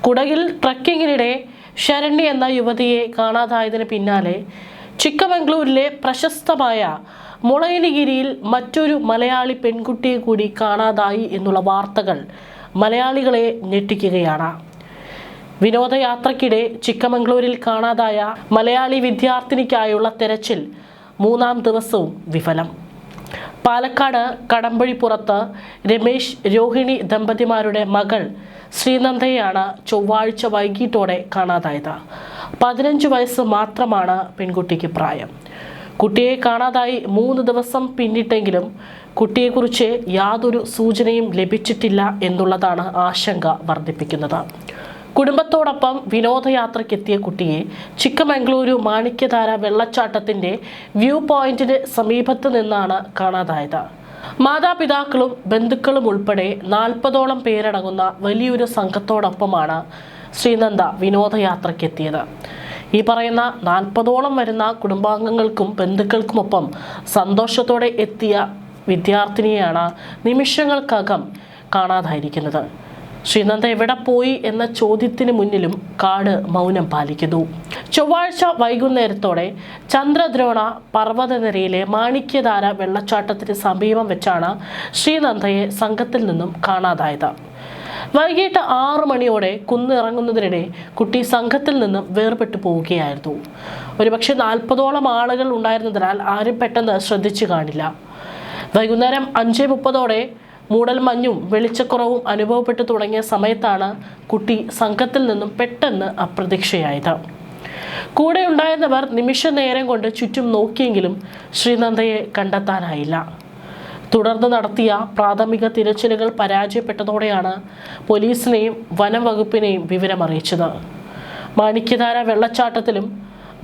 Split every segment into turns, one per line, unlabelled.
കുടകിൽ ട്രക്കിങ്ങിനിടെ ശരണ്യ എന്ന യുവതിയെ കാണാതായതിന് പിന്നാലെ ചിക്കമംഗ്ലൂരിലെ പ്രശസ്തമായ മുളയനിഗിരിയിൽ മറ്റൊരു മലയാളി പെൺകുട്ടിയെ കൂടി കാണാതായി എന്നുള്ള വാർത്തകൾ മലയാളികളെ ഞെട്ടിക്കുകയാണ്. വിനോദയാത്രയ്ക്കിടെ ചിക്കമംഗ്ലൂരിൽ കാണാതായ മലയാളി വിദ്യാർത്ഥിനിക്കായുള്ള തെരച്ചിൽ 3-ാം ദിവസവും വിഫലം. പാലക്കാട് കടമ്പഴിപ്പുറത്ത് രമേശ് രോഹിണി ദമ്പതിമാരുടെ മകൾ ശ്രീനന്ദയെയാണ് ചൊവ്വാഴ്ച വൈകിട്ടോടെ കാണാതായത്. 15 വയസ്സ് മാത്രമാണ് പെൺകുട്ടിക്ക് പ്രായം. കുട്ടിയെ കാണാതായി 3 ദിവസം പിന്നിട്ടെങ്കിലും കുട്ടിയെക്കുറിച്ച് യാതൊരു സൂചനയും ലഭിച്ചിട്ടില്ല എന്നുള്ളതാണ് ആശങ്ക വർദ്ധിപ്പിക്കുന്നത്. കുടുംബത്തോടൊപ്പം വിനോദയാത്രയ്ക്കെത്തിയ കുട്ടിയെ ചിക്കമംഗ്ലൂരു മാണിക്യധാര വെള്ളച്ചാട്ടത്തിന്റെ വ്യൂ പോയിന്റിന് സമീപത്ത് നിന്നാണ് കാണാതായത്. മാതാപിതാക്കളും ബന്ധുക്കളും ഉൾപ്പെടെ 40ഓളം പേരടങ്ങുന്ന വലിയൊരു സംഘത്തോടൊപ്പമാണ് ശ്രീനന്ദ വിനോദയാത്രയ്ക്കെത്തിയത്. ഈ പറയുന്ന 40ഓളം വരുന്ന കുടുംബാംഗങ്ങൾക്കും ബന്ധുക്കൾക്കുമൊപ്പം സന്തോഷത്തോടെ എത്തിയ വിദ്യാർത്ഥിനിയെയാണ് നിമിഷങ്ങൾക്കകം കാണാതായിരിക്കുന്നത്. ശ്രീനന്ദ എവിടെ പോയി എന്ന ചോദ്യത്തിന് മുന്നിലും കാട് മൗനം പാലിക്കുന്നു. ചൊവ്വാഴ്ച വൈകുന്നേരത്തോടെ ചന്ദ്രദ്രോണ പർവ്വതനിരയിലെ മാണിക്യധാര വെള്ളച്ചാട്ടത്തിന് സമീപം വെച്ചാണ് ശ്രീനന്ദയെ സംഘത്തിൽ നിന്നും കാണാതായത്. വൈകിട്ട് 6 മണിയോടെ കുന്നിറങ്ങുന്നതിനിടെ കുട്ടി സംഘത്തിൽ നിന്നും വേർപെട്ടു പോവുകയായിരുന്നു. ഒരുപക്ഷെ 40ഓളം ആളുകൾ ഉണ്ടായിരുന്നതിനാൽ ആരും പെട്ടെന്ന് ശ്രദ്ധിച്ചു കാണില്ല. വൈകുന്നേരം 5:30ഓടെ മൂടൽമഞ്ഞും വെളിച്ചക്കുറവും അനുഭവപ്പെട്ടു തുടങ്ങിയ സമയത്താണ് കുട്ടി സംഘത്തിൽ നിന്നും പെട്ടെന്ന് അപ്രത്യക്ഷയായത്. കൂടെ ഉണ്ടായിരുന്നവർ നിമിഷ നേരം കൊണ്ട് ചുറ്റും നോക്കിയെങ്കിലും ശ്രീനന്ദയെ കണ്ടെത്താനായില്ല. തുടർന്ന് നടത്തിയ പ്രാഥമിക തിരച്ചിലുകൾ പരാജയപ്പെട്ടതോടെയാണ് പോലീസിനെയും വനം വകുപ്പിനെയും വിവരമറിയിച്ചത്. മാണിക്യധാര വെള്ളച്ചാട്ടത്തിലും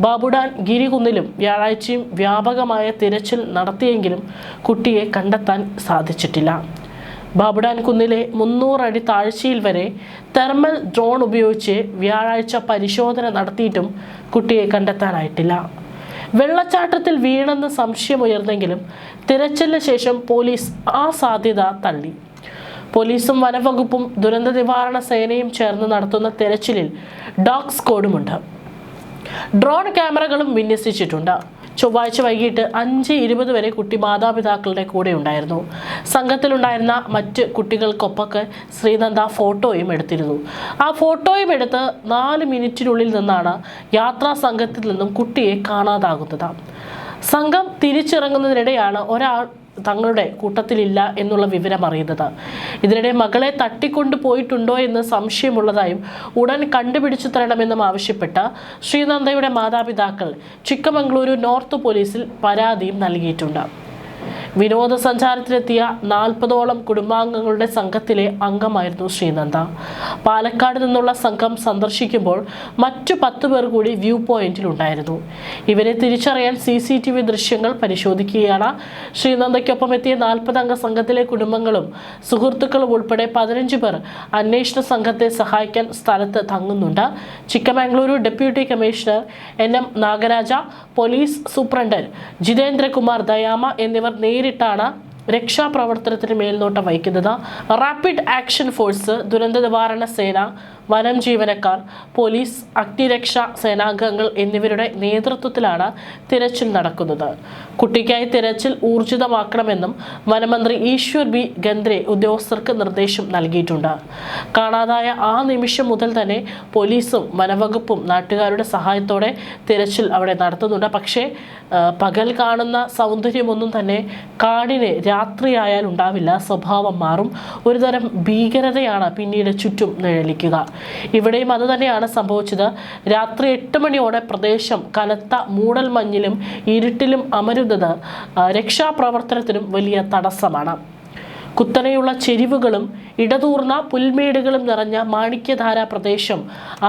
ബാബുഡാൻ ഗിരികുന്നിലും വ്യാഴാഴ്ചയും വ്യാപകമായ തിരച്ചിൽ നടത്തിയെങ്കിലും കുട്ടിയെ കണ്ടെത്താൻ സാധിച്ചിട്ടില്ല. ബാബുഡാൻ കുന്നിലെ 300 അടി താഴ്ചയിൽ വരെ തെർമൽ ഡ്രോൺ ഉപയോഗിച്ച് വ്യാഴാഴ്ച പരിശോധന നടത്തിയിട്ടും കുട്ടിയെ കണ്ടെത്താനായിട്ടില്ല. വെള്ളച്ചാട്ടത്തിൽ വീണെന്ന് സംശയമുയർന്നെങ്കിലും തിരച്ചിലിന് ശേഷം പോലീസ് ആ സാധ്യത തള്ളി. പോലീസും വനംവകുപ്പും ദുരന്ത നിവാരണ സേനയും ചേർന്ന് നടത്തുന്ന തിരച്ചിലിൽ ഡോഗ് സ്ക്വാഡുമുണ്ട്. ഡ്രോൺ ക്യാമറകളും വിന്യസിച്ചിട്ടുണ്ട്. ചൊവ്വാഴ്ച വൈകിട്ട് 5:20 വരെ കുട്ടി മാതാപിതാക്കളുടെ കൂടെ ഉണ്ടായിരുന്നു. സംഘത്തിലുണ്ടായിരുന്ന മറ്റ് കുട്ടികൾക്കൊപ്പൊക്കെ ശ്രീനന്ദ ഫോട്ടോയും എടുത്തിരുന്നു. ആ ഫോട്ടോയും എടുത്ത് 4 മിനിറ്റിനുള്ളിൽ നിന്നാണ് യാത്രാ സംഘത്തിൽ നിന്നും കുട്ടിയെ കാണാതാകുന്നത്. സംഘം തിരിച്ചിറങ്ങുന്നതിനിടെയാണ് ഒരാൾ തങ്ങളുടെ കൂട്ടത്തിലില്ല എന്നുള്ള വിവരം അറിയുന്നത്. ഇതിനിടെ മകളെ തട്ടിക്കൊണ്ടു പോയിട്ടുണ്ടോ എന്ന് സംശയമുള്ളതായും ഉടൻ കണ്ടുപിടിച്ചു തരണമെന്നും ആവശ്യപ്പെട്ട ശ്രീനന്ദയുടെ മാതാപിതാക്കൾ ചിക്കമംഗ്ലൂരു നോർത്ത് പോലീസിൽ പരാതിയും നൽകിയിട്ടുണ്ട്. വിനോദസഞ്ചാരത്തിലെത്തിയ 40ഓളം കുടുംബാംഗങ്ങളുടെ സംഘത്തിലെ അംഗമായിരുന്നു ശ്രീനന്ദ. പാലക്കാട് നിന്നുള്ള സംഘം സന്ദർശിക്കുമ്പോൾ മറ്റു 10 പേർ കൂടി വ്യൂ പോയിന്റിലുണ്ടായിരുന്നു. ഇവരെ തിരിച്ചറിയാൻ CCTV ദൃശ്യങ്ങൾ പരിശോധിക്കുകയാണ്. ശ്രീനന്ദയ്ക്കൊപ്പം എത്തിയ 40 അംഗ സംഘത്തിലെ കുടുംബങ്ങളും സുഹൃത്തുക്കളും ഉൾപ്പെടെ 15 പേർ അന്വേഷണ സംഘത്തെ സഹായിക്കാൻ സ്ഥലത്ത് തങ്ങുന്നുണ്ട്. Chikkamagaluru deputy commissioner NM Nagaraja, police superintendent Jitendrakumar Dayama എന്നിവർ നേരിട്ടാണ് രക്ഷാപ്രവർത്തനത്തിന് മേൽനോട്ടം വഹിക്കുന്നത്. റാപ്പിഡ് ആക്ഷൻ ഫോഴ്സ്, ദുരന്ത നിവാരണ സേന, വനം ജീവനക്കാർ, പോലീസ്, അഗ്നിരക്ഷാ സേനാംഗങ്ങൾ എന്നിവരുടെ നേതൃത്വത്തിലാണ് തിരച്ചിൽ നടക്കുന്നത്. കുട്ടിക്കായി തിരച്ചിൽ ഊർജിതമാക്കണമെന്നും വനമന്ത്രി ഈശ്വർ ബി ഖന്ദ്രെ ഉദ്യോഗസ്ഥർക്ക് നിർദ്ദേശം നൽകിയിട്ടുണ്ട്. കാണാതായ ആ നിമിഷം മുതൽ തന്നെ പോലീസും വനവകുപ്പും നാട്ടുകാരുടെ സഹായത്തോടെ തിരച്ചിൽ അവിടെ നടത്തുന്നുണ്ട്. പക്ഷേ പകൽ കാണുന്ന സൗന്ദര്യമൊന്നും തന്നെ കാടിന് രാത്രിയായാൽ ഉണ്ടാവില്ല. സ്വഭാവം മാറും. ഒരുതരം ഭീകരതയാണ് പിന്നീട് ചുറ്റും നിഴലിക്കുക. ഇവിടെയും അത് തന്നെയാണ് സംഭവിച്ചത്. രാത്രി 8 മണിയോടെ പ്രദേശം കനത്ത മൂടൽമഞ്ഞിലും ഇരുട്ടിലും അമരുന്നത് രക്ഷാപ്രവർത്തനത്തിനും വലിയ തടസ്സമാണ്. കുത്തനെയുള്ള ചെരിവുകളും ഇടതൂർന്ന പുൽമേടുകളും നിറഞ്ഞ മാണിക്യധാര പ്രദേശം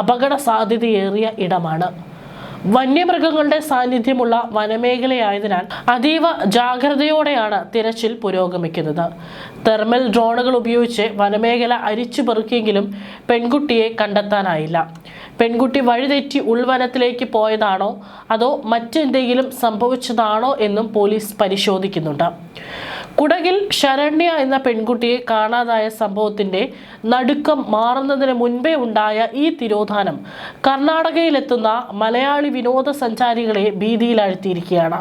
അപകട സാധ്യതയേറിയ ഇടമാണ്. വന്യമൃഗങ്ങളുടെ സാന്നിധ്യമുള്ള വനമേഖലയായതിനാൽ അതീവ ജാഗ്രതയോടെയാണ് തിരച്ചിൽ പുരോഗമിക്കുന്നത്. തെർമൽ ഡ്രോണുകൾ ഉപയോഗിച്ച് വനമേഖല അരിച്ചു പെറുക്കിയെങ്കിലും പെൺകുട്ടിയെ കണ്ടെത്താനായില്ല. പെൺകുട്ടി വഴിതെറ്റി ഉൾവനത്തിലേക്ക് പോയതാണോ അതോ മറ്റെന്തെങ്കിലും സംഭവിച്ചതാണോ എന്നും പോലീസ് പരിശോധിക്കുന്നുണ്ട്. കുടകിൽ ശരണ്യ എന്ന പെൺകുട്ടിയെ കാണാതായ സംഭവത്തിന്റെ നടുക്കം മാറുന്നതിന് മുൻപേ ഉണ്ടായ ഈ തിരോധാനം കർണാടകയിലെത്തുന്ന മലയാളി വിനോദസഞ്ചാരികളെ ഭീതിയിലാഴ്ത്തിയിരിക്കുകയാണ്.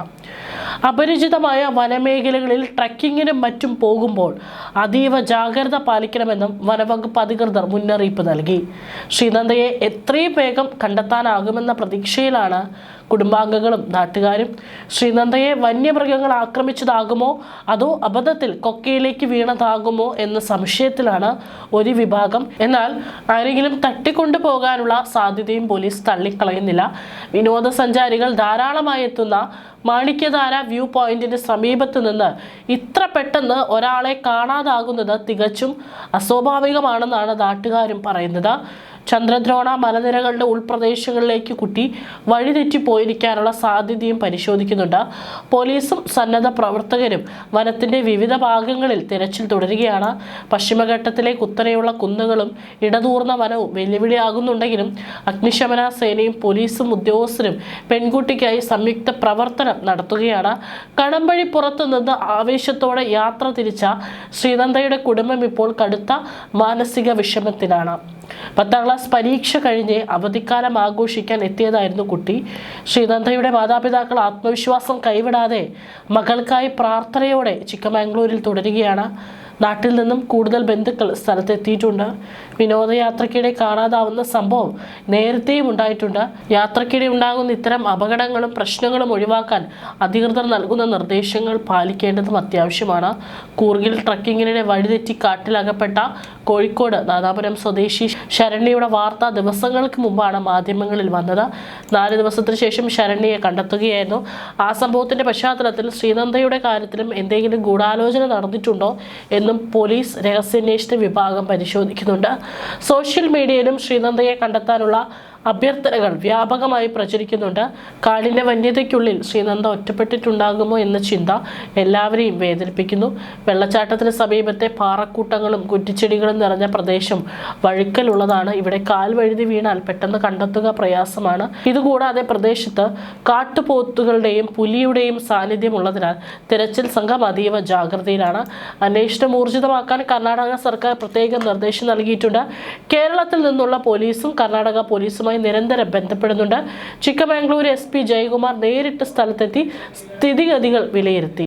അപരിചിതമായ വനമേഖലകളിൽ ട്രക്കിങ്ങിനും മറ്റും പോകുമ്പോൾ അതീവ ജാഗ്രത പാലിക്കണമെന്നും വനവകുപ്പ് അധികൃതർ മുന്നറിയിപ്പ് നൽകി. ശ്രീനന്ദയെ എത്രയും വേഗം കണ്ടെത്താനാകുമെന്ന പ്രതീക്ഷയിലാണ് കുടുംബാംഗങ്ങളും നാട്ടുകാരും. ശ്രീനന്ദയെ വന്യമൃഗങ്ങൾ ആക്രമിച്ചതാകുമോ അതോ അബദ്ധത്തിൽ കൊക്കയിലേക്ക് വീണതാകുമോ എന്ന സംശയത്തിലാണ് ഒരു വിഭാഗം. എന്നാൽ ആരെങ്കിലും തട്ടിക്കൊണ്ടു പോകാനുള്ള സാധ്യതയും പോലീസ് തള്ളിക്കളയുന്നില്ല. വിനോദസഞ്ചാരികൾ ധാരാളമായി എത്തുന്ന മാണിക്യധാര വ്യൂ പോയിന്റിന് സമീപത്ത് നിന്ന് ഇത്ര പെട്ടെന്ന് ഒരാളെ കാണാതാകുന്നത് തികച്ചും അസ്വാഭാവികമാണെന്നാണ് നാട്ടുകാരും പറയുന്നത്. ചന്ദ്രദ്രോണ മലനിരകളുടെ ഉൾപ്രദേശങ്ങളിലേക്ക് കുട്ടി വഴിതെറ്റിപ്പോയിരിക്കാനുള്ള സാധ്യതയും പരിശോധിക്കുന്നുണ്ട്. പോലീസും സന്നദ്ധ പ്രവർത്തകരും വനത്തിന്റെ വിവിധ ഭാഗങ്ങളിൽ തിരച്ചിൽ തുടരുകയാണ്. പശ്ചിമഘട്ടത്തിലെ കുത്തനെയുള്ള കുന്നുകളും ഇടതൂർന്ന വനവും വെല്ലുവിളിയാകുന്നുണ്ടെങ്കിലും അഗ്നിശമന സേനയും പോലീസും ഉദ്യോഗസ്ഥരും പെൺകുട്ടിക്കായി സംയുക്ത പ്രവർത്തനം നടത്തുകയാണ്. കടമ്പഴി പുറത്തു നിന്ന് ആവേശത്തോടെ യാത്ര തിരിച്ച ശ്രീനന്ദയുടെ കുടുംബം ഇപ്പോൾ കടുത്ത മാനസിക വിഷമത്തിലാണ്. 10ാം ക്ലാസ് പരീക്ഷ കഴിഞ്ഞ് അവധിക്കാലം ആഘോഷിക്കാൻ എത്തിയതായിരുന്നു കുട്ടി. ശ്രീനന്ദയുടെ മാതാപിതാക്കൾ ആത്മവിശ്വാസം കൈവിടാതെ മകൾക്കായി പ്രാർത്ഥനയോടെ ചിക്കമംഗളൂരിൽ തുടരുകയാണ്. നാട്ടിൽ നിന്നും കൂടുതൽ ബന്ധുക്കൾ സ്ഥലത്തെത്തിയിട്ടുണ്ട്. വിനോദയാത്രയ്ക്കിടെ കാണാതാവുന്ന സംഭവം നേരത്തെയും ഉണ്ടായിട്ടുണ്ട്. യാത്രയ്ക്കിടെ ഉണ്ടാകുന്ന ഇത്തരം അപകടങ്ങളും പ്രശ്നങ്ങളും ഒഴിവാക്കാൻ അധികൃതർ നൽകുന്ന നിർദ്ദേശങ്ങൾ പാലിക്കേണ്ടതും അത്യാവശ്യമാണ്. കൂർഗിൽ ട്രക്കിങ്ങിനിടെ വഴിതെറ്റി കാട്ടിലകപ്പെട്ട കോഴിക്കോട് നാദാപുരം സ്വദേശി ശരണ്യയുടെ വാർത്ത ദിവസങ്ങൾക്ക് മുമ്പാണ് മാധ്യമങ്ങളിൽ വന്നത്. 4 ദിവസത്തിന് ശേഷം ശരണ്യയെ കണ്ടെത്തുകയായിരുന്നു. ആ സംഭവത്തിന്റെ പശ്ചാത്തലത്തിൽ ശ്രീനന്ദയുടെ കാര്യത്തിലും എന്തെങ്കിലും ഗൂഢാലോചന നടന്നിട്ടുണ്ടോ എന്നും പോലീസ് രഹസ്യാന്വേഷണ വിഭാഗം പരിശോധിക്കുന്നുണ്ട്. സോഷ്യൽ മീഡിയയിലും ശ്രീനന്ദയെ കണ്ടെത്താനുള്ള അഭ്യർത്ഥനകൾ വ്യാപകമായി പ്രചരിക്കുന്നുണ്ട്. കാടിന്റെ വന്യതയ്ക്കുള്ളിൽ ശ്രീനന്ദ ഒറ്റപ്പെട്ടിട്ടുണ്ടാകുമോ എന്ന ചിന്ത എല്ലാവരെയും വേദനിപ്പിക്കുന്നു. വെള്ളച്ചാട്ടത്തിന് സമീപത്തെ പാറക്കൂട്ടങ്ങളും കുറ്റിച്ചെടികളും നിറഞ്ഞ പ്രദേശം വഴുക്കലുള്ളതാണ്. ഇവിടെ കാൽ വഴുതി വീണാൽ പെട്ടെന്ന് കണ്ടെത്തുക പ്രയാസമാണ്. ഇതുകൂടാതെ പ്രദേശത്ത് കാട്ടുപോത്തുകളുടെയും പുലിയുടെയും സാന്നിധ്യം ഉള്ളതിനാൽ തിരച്ചിൽ സംഘം അതീവ ജാഗ്രതയിലാണ്. അന്വേഷണം ഊർജിതമാക്കാൻ കർണാടക സർക്കാർ പ്രത്യേക നിർദ്ദേശം നൽകിയിട്ടുണ്ട്. കേരളത്തിൽ നിന്നുള്ള പോലീസും കർണാടക പോലീസുമായി നിരന്തരം ബന്ധപ്പെടുന്നുണ്ട്. ചിക്കമംഗളൂർ SP ജയകുമാർ നേരിട്ട് സ്ഥലത്തെത്തി സ്ഥിതിഗതികൾ വിലയിരുത്തി.